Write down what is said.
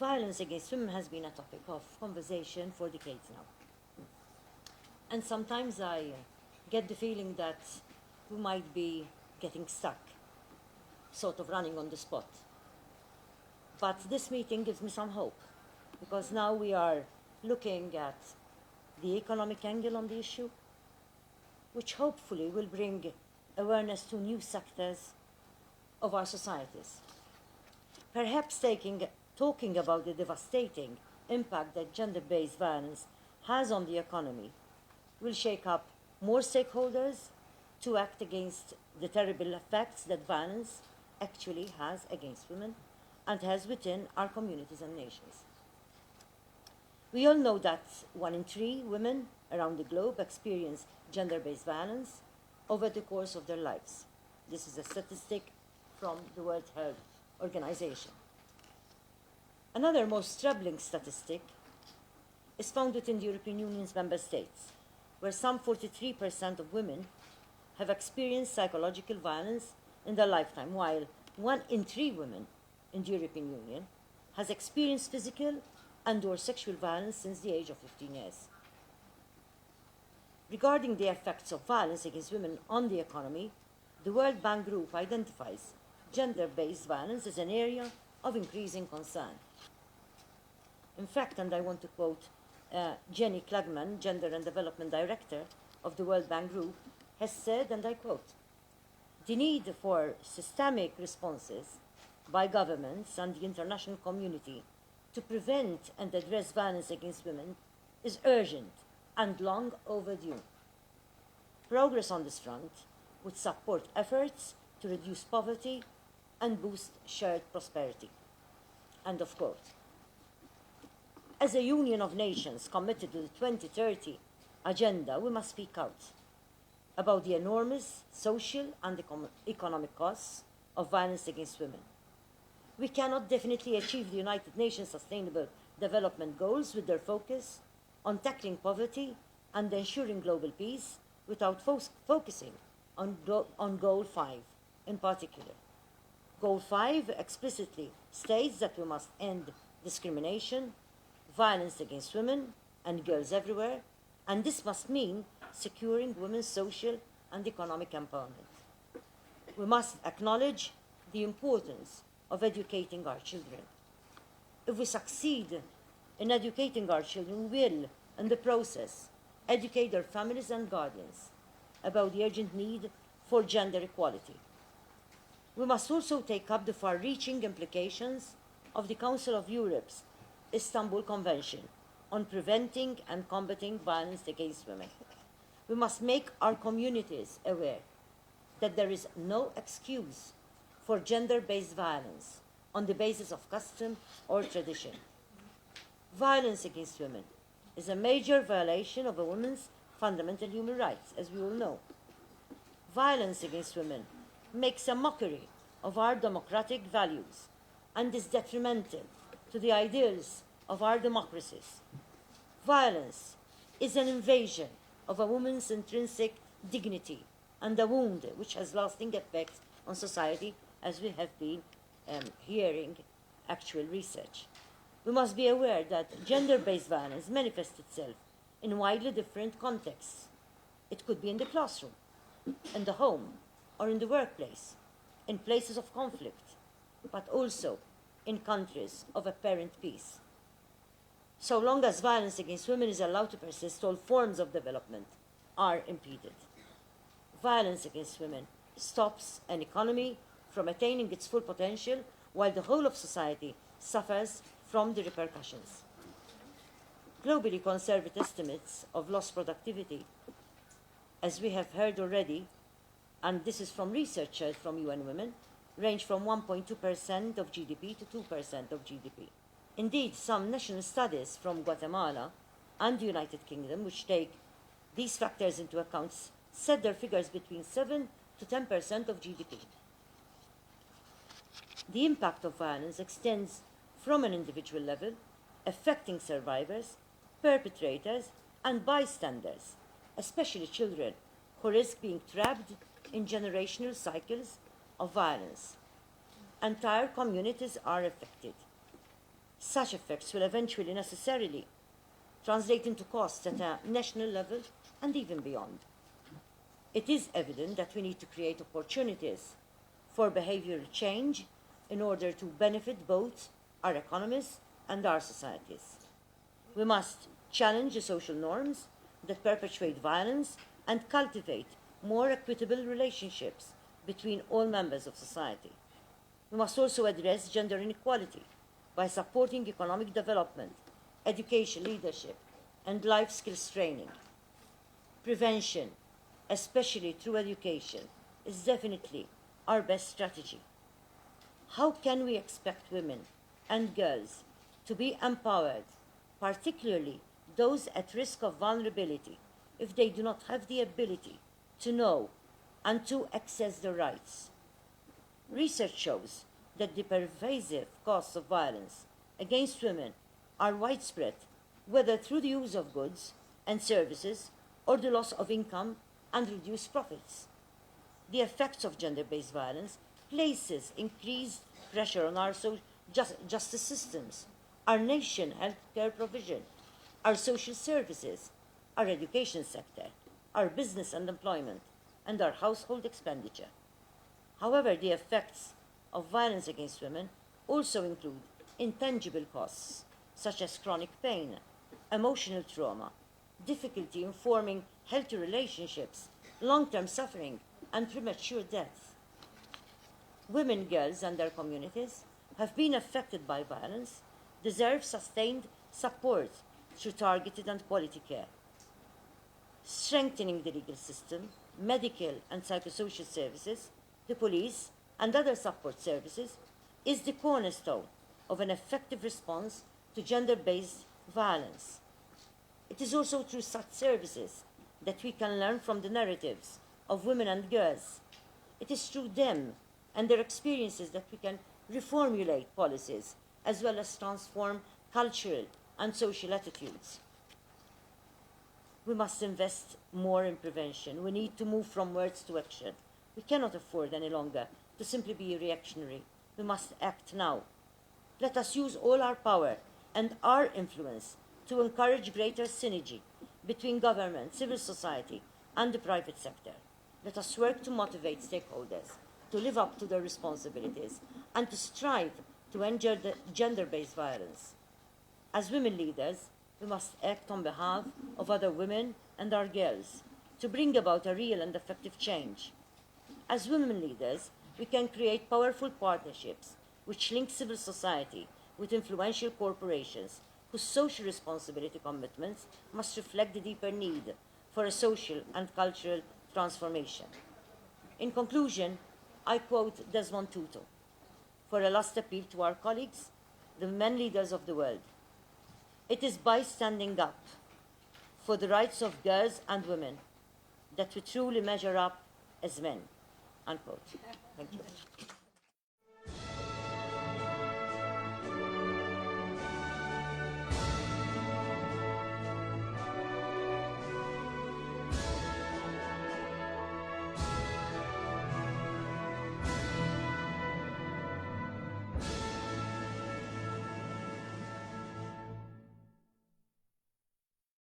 violence against women has been a topic of conversation for decades now. And sometimes I get the feeling that we might be getting stuck, sort of running on the spot. But this meeting gives me some hope, because now we are looking at the economic angle on the issue, which hopefully will bring awareness to new sectors of our societies. Perhaps talking about the devastating impact that gender-based violence has on the economy will shake up more stakeholders to act against the terrible effects that violence actually has against women and has within our communities and nations. We all know that 1 in 3 women around the globe experience gender-based violence over the course of their lives. This is a statistic from the World Health Organization. Another most troubling statistic is found within the European Union's member states, where some 43% of women have experienced psychological violence in their lifetime, while 1 in 3 women in the European Union has experienced physical and/or sexual violence since the age of 15 years. Regarding the effects of violence against women on the economy, the World Bank Group identifies gender-based violence as an area of increasing concern. In fact, and I want to quote Jenny Klugman, Gender and Development Director of the World Bank Group, has said, and I quote, "The need for systemic responses by governments and the international community to prevent and address violence against women is urgent and long overdue. Progress on this front would support efforts to reduce poverty and boost shared prosperity." End of quote. As a union of nations committed to the 2030 agenda, we must speak out about the enormous social and economic costs of violence against women. We cannot definitely achieve the United Nations Sustainable Development Goals with their focus on tackling poverty and ensuring global peace without focusing on Goal 5 in particular. Goal 5 explicitly states that we must end discrimination, violence against women and girls everywhere, and this must mean securing women's social and economic empowerment. We must acknowledge the importance of educating our children. If we succeed in educating our children, we will, in the process, educate their families and guardians about the urgent need for gender equality. We must also take up the far-reaching implications of the Council of Europe's Istanbul Convention on preventing and combating violence against women. We must make our communities aware that there is no excuse for gender-based violence on the basis of custom or tradition. Violence against women is a major violation of a woman's fundamental human rights, as we all know. Violence against women makes a mockery of our democratic values and is detrimental to the ideals of our democracies. Violence is an invasion of a woman's intrinsic dignity and a wound which has lasting effects on society, as we have been hearing actual research. We must be aware that gender-based violence manifests itself in widely different contexts. It could be in the classroom, in the home, or in the workplace, in places of conflict, but also in countries of apparent peace. So long as violence against women is allowed to persist, all forms of development are impeded. Violence against women stops an economy from attaining its full potential, while the whole of society suffers from the repercussions. Globally, conservative estimates of lost productivity, as we have heard already, and this is from researchers from UN Women, range from 1.2% of GDP to 2% of GDP. Indeed, some national studies from Guatemala and the United Kingdom, which take these factors into account, set their figures between 7 to 10% of GDP. The impact of violence extends from an individual level, affecting survivors, perpetrators, and bystanders, especially children, who risk being trapped in generational cycles of violence. Entire communities are affected. such effects will eventually necessarily translate into costs at a national level and even beyond. It is evident that we need to create opportunities for behavioral change in order to benefit both our economies and our societies. We must challenge the social norms that perpetuate violence and cultivate more equitable relationships between all members of society. We must also address gender inequality by supporting economic development, education, leadership, and life skills training. Prevention, especially through education, is definitely our best strategy. How can we expect women and girls to be empowered, particularly those at risk of vulnerability, if they do not have the ability to know and to access their rights? Research shows that the pervasive costs of violence against women are widespread, whether through the use of goods and services or the loss of income and reduced profits. The effects of gender-based violence places increased pressure on our justice systems, our nation healthcare provision, our social services, our education sector, our business and employment, and our household expenditure. However, the effects of violence against women also include intangible costs, such as chronic pain, emotional trauma, difficulty in forming healthy relationships, long-term suffering, and premature death. Women, girls, and their communities have been affected by violence deserve sustained support through targeted and quality care. Strengthening the legal system, medical and psychosocial services, the police, and other support services is the cornerstone of an effective response to gender-based violence. It is also through such services that we can learn from the narratives of women and girls. It is through them and their experiences that we can reformulate policies as well as transform cultural and social attitudes. We must invest more in prevention. We need to move from words to action. We cannot afford any longer to simply be reactionary. We must act now. Let us use all our power and our influence to encourage greater synergy between government, civil society, and the private sector. Let us work to motivate stakeholders to live up to their responsibilities and to strive to end gender-based violence. As women leaders, we must act on behalf of other women and our girls to bring about a real and effective change. As women leaders, we can create powerful partnerships which link civil society with influential corporations whose social responsibility commitments must reflect the deeper need for a social and cultural transformation. In conclusion, I quote Desmond Tutu for a last appeal to our colleagues, the men leaders of the world. It is by standing up for the rights of girls and women that we truly measure up as men. Unquote. Thank you.